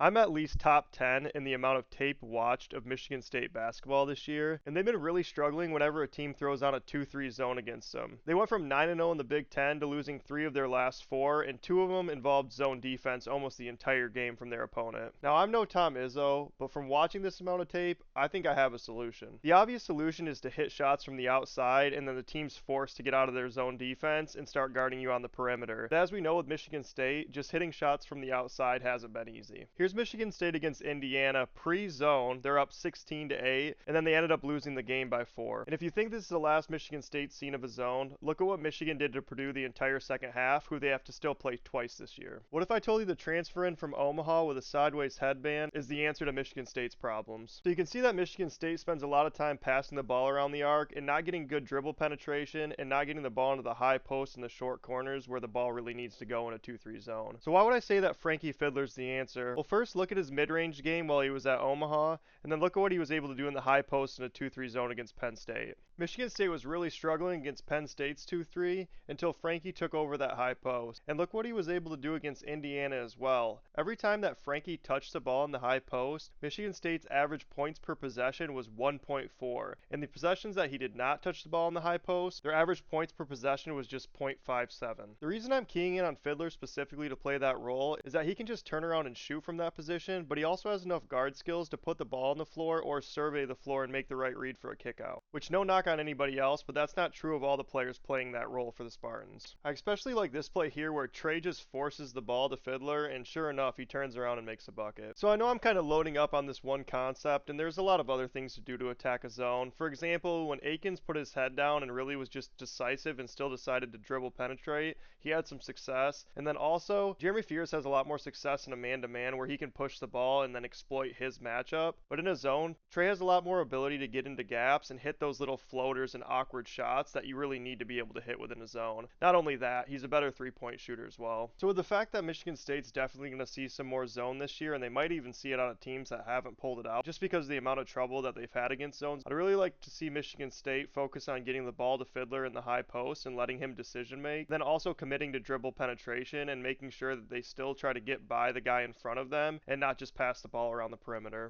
I'm at least top 10 in the amount of tape watched of Michigan State basketball this year, and they've been really struggling whenever a team throws out a 2-3 zone against them. They went from 9-0 in the Big Ten to losing 3 of their last 4, and 2 of them involved zone defense almost the entire game from their opponent. Now, I'm no Tom Izzo, but from watching this amount of tape, I think I have a solution. The obvious solution is to hit shots from the outside, and then the team's forced to get out of their zone defense and start guarding you on the perimeter. But as we know with Michigan State, just hitting shots from the outside hasn't been easy. Here's Michigan State against Indiana pre-zone. They're up 16-8, and then they ended up losing the game by 4. And if you think this is the last Michigan State seen of a zone, look at what Michigan did to Purdue the entire second half, who they have to still play twice this year. What if I told you the transfer in from Omaha with a sideways headband is the answer to Michigan State's problems? So you can see that Michigan State spends a lot of time passing the ball around the arc and not getting good dribble penetration and not getting the ball into the high post and the short corners where the ball really needs to go in a 2-3 zone. So why would I say that Frankie Fiddler's the answer? Well, first look at his mid-range game while he was at Omaha, and then look at what he was able to do in the high post in a 2-3 zone against Penn State. Michigan State was really struggling against Penn State's 2-3 until Frankie took over that high post. And look what he was able to do against Indiana as well. Every time that Frankie touched the ball in the high post, Michigan State's average points per possession was 1.4. In the possessions that he did not touch the ball in the high post, their average points per possession was just 0.57. The reason I'm keying in on Fiddler specifically to play that role is that he can just turn around and shoot from that position, but he also has enough guard skills to put the ball on the floor or survey the floor and make the right read for a kickout. Which, no knock on anybody else, but that's not true of all the players playing that role for the Spartans. I especially like this play here where Trey just forces the ball to Fiddler, and sure enough, he turns around and makes a bucket. So I know I'm kind of loading up on this one concept, and there's a lot of other things to do to attack a zone. For example, when Akins put his head down and really was just decisive and still decided to dribble penetrate, he had some success. And then also, Jeremy Fears has a lot more success in a man-to-man where he can push the ball and then exploit his matchup. But in a zone, Trey has a lot more ability to get into gaps and hit those little floaters and awkward shots that you really need to be able to hit within a zone. Not only that, he's a better three-point shooter as well. So with the fact that Michigan State's definitely going to see some more zone this year, and they might even see it out of teams that haven't pulled it out, just because of the amount of trouble that they've had against zones, I'd really like to see Michigan State focus on getting the ball to Fiddler in the high post and letting him decision make, then also committing to dribble penetration and making sure that they still try to get by the guy in front of them and not just pass the ball around the perimeter.